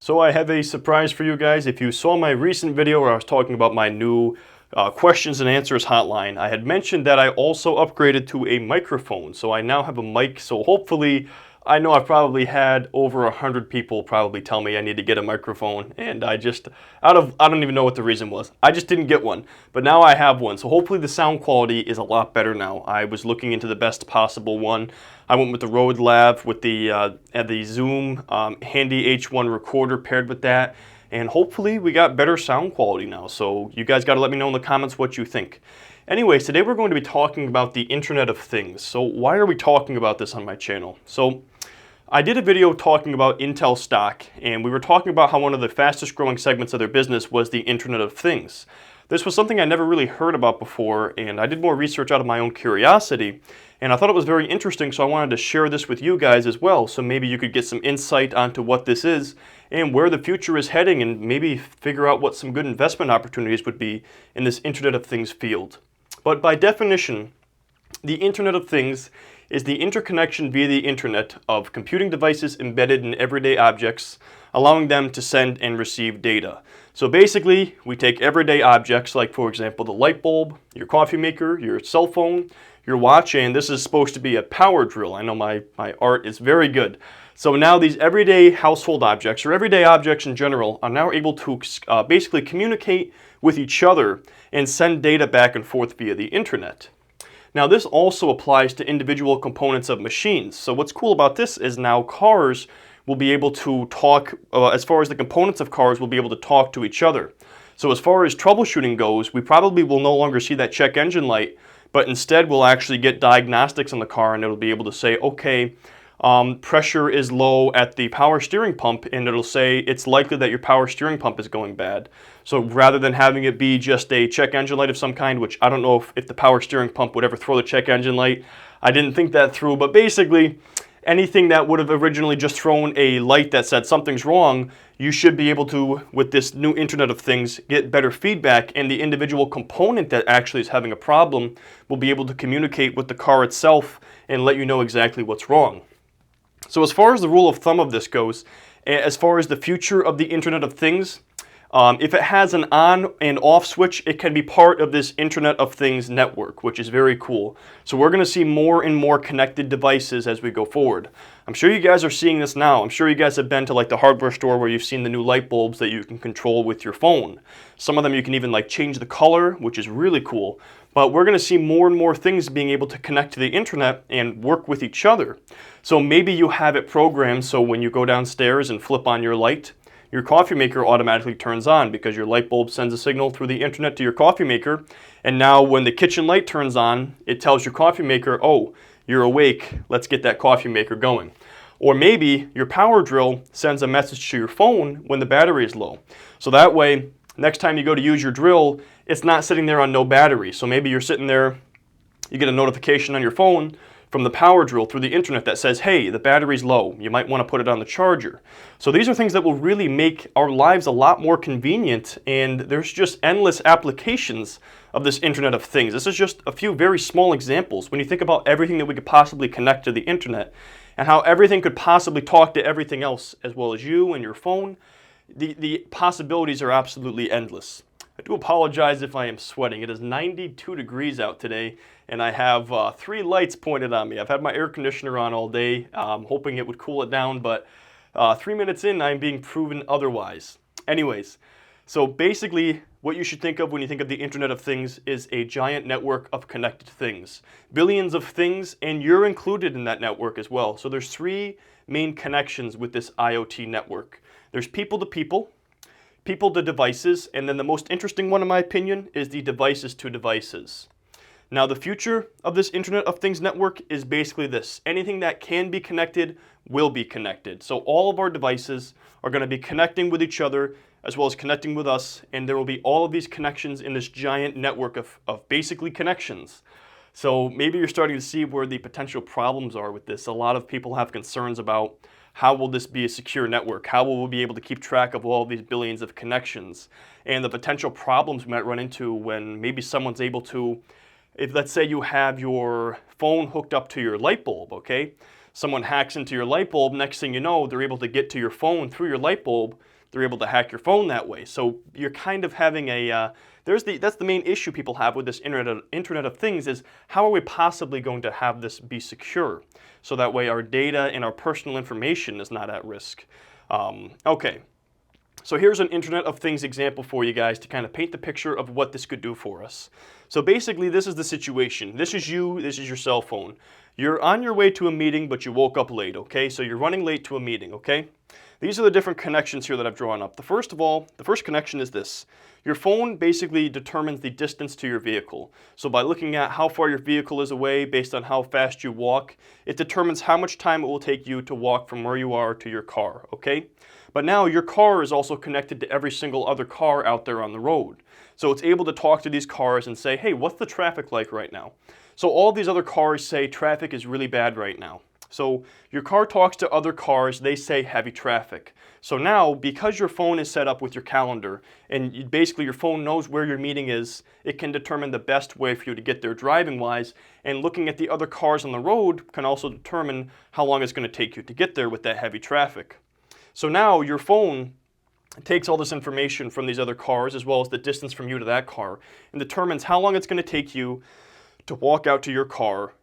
So I have a surprise for you guys. If you saw my recent video where I was talking about my new questions and answers hotline, I had mentioned that I also upgraded to a microphone. So I now have a mic, so hopefully, I know I've probably had over 100 people probably tell me I need to get a microphone, and I don't even know what the reason was. I just didn't get one, but now I have one. So hopefully the sound quality is a lot better now. I was looking into the best possible one. I went with the Rode Lav with the Zoom handy H1 recorder paired with that, and hopefully we got better sound quality now. So you guys got to let me know in the comments what you think. Anyways, today we're going to be talking about the Internet of Things. So why are we talking about this on my channel? So I did a video talking about Intel stock, and we were talking about how one of the fastest growing segments of their business was the Internet of Things. This was something I never really heard about before, and I did more research out of my own curiosity, and I thought it was very interesting, so I wanted to share this with you guys as well, so maybe you could get some insight onto what this is and where the future is heading, and maybe figure out what some good investment opportunities would be in this Internet of Things field. But by definition, the Internet of Things is the interconnection via the internet of computing devices embedded in everyday objects, allowing them to send and receive data. So basically, we take everyday objects like, for example, the light bulb, your coffee maker, your cell phone, your watch, and this is supposed to be a power drill. I know my art is very good. So now these everyday household objects, or everyday objects in general, are now able to basically communicate with each other and send data back and forth via the internet. Now this also applies to individual components of machines. So what's cool about this is now cars will be able to talk, as far as the components of cars will be able to talk to each other. So as far as troubleshooting goes, we probably will no longer see that check engine light, but instead we'll actually get diagnostics on the car, and it'll be able to say, okay, pressure is low at the power steering pump, and it'll say it's likely that your power steering pump is going bad. So rather than having it be just a check engine light of some kind, which I don't know if the power steering pump would ever throw the check engine light, I didn't think that through, but basically anything that would have originally just thrown a light that said something's wrong, you should be able to, with this new Internet of Things, get better feedback, and the individual component that actually is having a problem will be able to communicate with the car itself and let you know exactly what's wrong. So as far as the rule of thumb of this goes, as far as the future of the Internet of Things, if it has an on and off switch, it can be part of this Internet of Things network, which is very cool. So we're going to see more and more connected devices as we go forward. I'm sure you guys are seeing this now. I'm sure you guys have been to like the hardware store where you've seen the new light bulbs that you can control with your phone. Some of them you can even like change the color, which is really cool. But we're going to see more and more things being able to connect to the internet and work with each other. So maybe you have it programmed so when you go downstairs and flip on your light, your coffee maker automatically turns on because your light bulb sends a signal through the internet to your coffee maker. And now when the kitchen light turns on, it tells your coffee maker, oh, you're awake, let's get that coffee maker going. Or maybe your power drill sends a message to your phone when the battery is low. So that way, next time you go to use your drill, it's not sitting there on no battery. So maybe you're sitting there, you get a notification on your phone from the power drill through the internet that says, hey, the battery's low, you might want to put it on the charger. So these are things that will really make our lives a lot more convenient, and there's just endless applications of this Internet of Things. This is just a few very small examples. When you think about everything that we could possibly connect to the internet and how everything could possibly talk to everything else as well as you and your phone, the possibilities are absolutely endless. I do apologize if I am sweating. It is 92 degrees out today, and I have 3 lights pointed on me. I've had my air conditioner on all day, hoping it would cool it down, but 3 minutes in, I'm being proven otherwise. Anyways, so basically, what you should think of when you think of the Internet of Things is a giant network of connected things. Billions of things, and you're included in that network as well. So there's 3 main connections with this IoT network. There's people to people, people to devices, and then the most interesting one in my opinion is the devices to devices. Now the future of this Internet of Things network is basically this. Anything that can be connected will be connected. So all of our devices are going to be connecting with each other as well as connecting with us, and there will be all of these connections in this giant network of basically connections. So maybe you're starting to see where the potential problems are with this. A lot of people have concerns about how will this be a secure network? How will we be able to keep track of all of these billions of connections? And the potential problems we might run into when maybe someone's able to, if let's say you have your phone hooked up to your light bulb, okay? Someone hacks into your light bulb, next thing you know, they're able to get to your phone through your light bulb. They're able to hack your phone that way. So you're kind of having that's the main issue people have with this Internet of Things is how are we possibly going to have this be secure? So that way our data and our personal information is not at risk. Okay. So here's an Internet of Things example for you guys to kind of paint the picture of what this could do for us. So basically this is the situation. This is you, this is your cell phone. You're on your way to a meeting, but you woke up late, okay? So you're running late to a meeting, okay? These are the different connections here that I've drawn up. The first connection is this. Your phone basically determines the distance to your vehicle. So by looking at how far your vehicle is away based on how fast you walk, it determines how much time it will take you to walk from where you are to your car, okay? But now your car is also connected to every single other car out there on the road. So it's able to talk to these cars and say, hey, what's the traffic like right now? So all these other cars say traffic is really bad right now. So your car talks to other cars, they say heavy traffic. So now, because your phone is set up with your calendar, and basically your phone knows where your meeting is, it can determine the best way for you to get there driving-wise, and looking at the other cars on the road can also determine how long it's going to take you to get there with that heavy traffic. So now your phone takes all this information from these other cars, as well as the distance from you to that car, and determines how long it's going to take you to walk out to your car,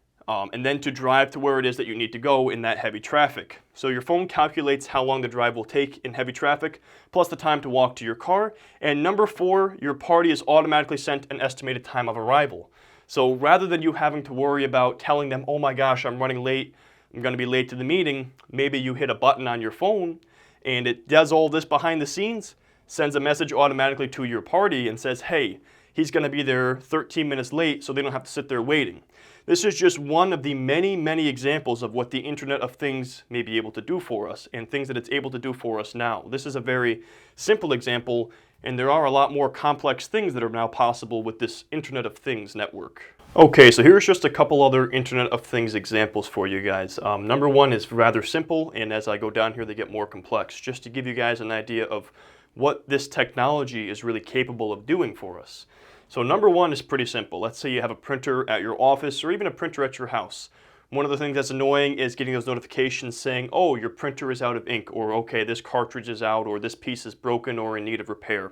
and then to drive to where it is that you need to go in that heavy traffic. So your phone calculates how long the drive will take in heavy traffic, plus the time to walk to your car. And number 4, your party is automatically sent an estimated time of arrival. So rather than you having to worry about telling them, oh my gosh, I'm running late, I'm going to be late to the meeting, maybe you hit a button on your phone, and it does all this behind the scenes, sends a message automatically to your party and says, hey, he's going to be there 13 minutes late, so they don't have to sit there waiting. This is just one of the many, many examples of what the Internet of Things may be able to do for us and things that it's able to do for us now. This is a very simple example, and there are a lot more complex things that are now possible with this Internet of Things network. Okay, so here's just a couple other Internet of Things examples for you guys. Number 1 is rather simple, and as I go down here, they get more complex, just to give you guys an idea of what this technology is really capable of doing for us. So number 1 is pretty simple. Let's say you have a printer at your office or even a printer at your house. One of the things that's annoying is getting those notifications saying, oh, your printer is out of ink, or okay, this cartridge is out, or this piece is broken or in need of repair.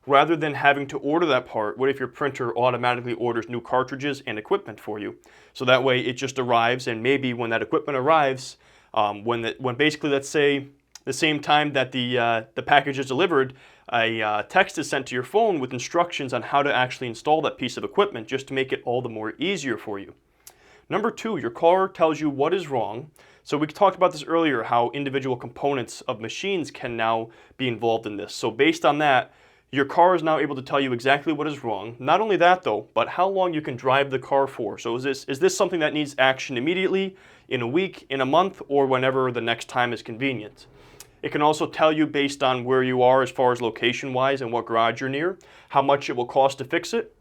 Rather than having to order that part, what if your printer automatically orders new cartridges and equipment for you? So that way it just arrives, and maybe when that equipment arrives, when basically, let's say, the same time that the package is delivered, a text is sent to your phone with instructions on how to actually install that piece of equipment, just to make it all the more easier for you. Number 2, your car tells you what is wrong. So we talked about this earlier, how individual components of machines can now be involved in this. So based on that, your car is now able to tell you exactly what is wrong. Not only that though, but how long you can drive the car for. So is this something that needs action immediately, in a week, in a month, or whenever the next time is convenient? It can also tell you based on where you are as far as location-wise and what garage you're near, how much it will cost to fix it.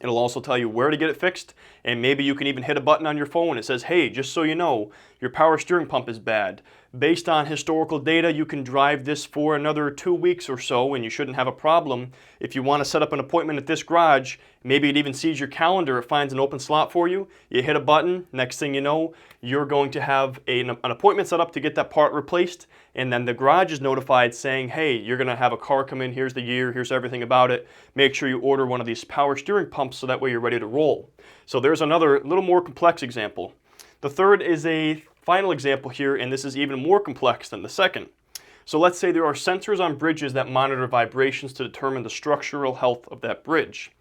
It'll also tell you where to get it fixed, and maybe you can even hit a button on your phone. It says, hey, just so you know, your power steering pump is bad. Based on historical data, you can drive this for another 2 weeks or so, and you shouldn't have a problem. If you want to set up an appointment at this garage, maybe it even sees your calendar, it finds an open slot for you. You hit a button, next thing you know, you're going to have an appointment set up to get that part replaced, and then the garage is notified saying, hey, you're going to have a car come in, here's the year, here's everything about it. Make sure you order one of these power steering pumps so that way you're ready to roll. So there's another little more complex example. The third is a final example here, and this is even more complex than the second. So let's say there are sensors on bridges that monitor vibrations to determine the structural health of that bridge.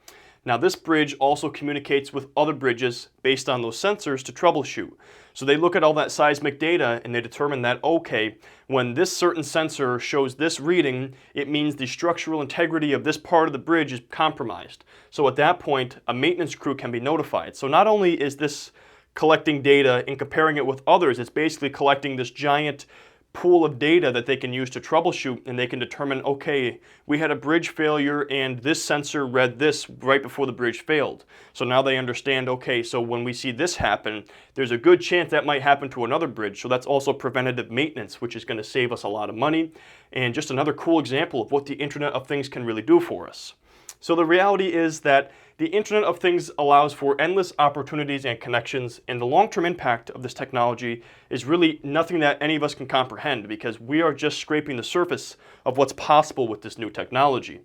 Now this bridge also communicates with other bridges based on those sensors to troubleshoot. So they look at all that seismic data and they determine that, okay, when this certain sensor shows this reading, it means the structural integrity of this part of the bridge is compromised. So at that point, a maintenance crew can be notified. So not only is this collecting data and comparing it with others, it's basically collecting this giant pool of data that they can use to troubleshoot, and they can determine, okay, we had a bridge failure and this sensor read this right before the bridge failed. So now they understand, okay, so when we see this happen, there's a good chance that might happen to another bridge. So that's also preventative maintenance, which is going to save us a lot of money, and just another cool example of what the Internet of Things can really do for us. So the reality is that The Internet of Things allows for endless opportunities and connections, and the long-term impact of this technology is really nothing that any of us can comprehend because we are just scraping the surface of what's possible with this new technology.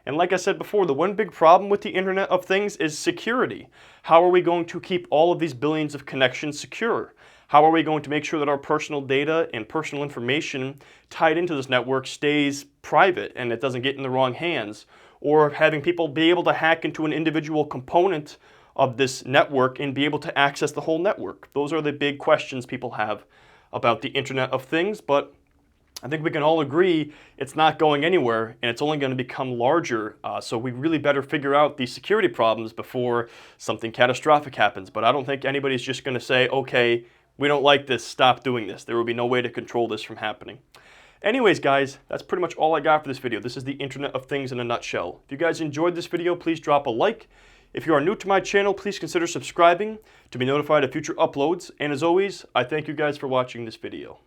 And like I said before, the one big problem with the Internet of Things is security. How are we going to keep all of these billions of connections secure? How are we going to make sure that our personal data and personal information tied into this network stays private and it doesn't get in the wrong hands? Or having people be able to hack into an individual component of this network and be able to access the whole network? Those are the big questions people have about the Internet of Things, but I think we can all agree it's not going anywhere and it's only going to become larger. So we really better figure out these security problems before something catastrophic happens. But I don't think anybody's just going to say, okay, we don't like this, stop doing this. There will be no way to control this from happening. Anyways, guys, that's pretty much all I got for this video. This is the Internet of Things in a nutshell. If you guys enjoyed this video, please drop a like. If you are new to my channel, please consider subscribing to be notified of future uploads. And as always, I thank you guys for watching this video.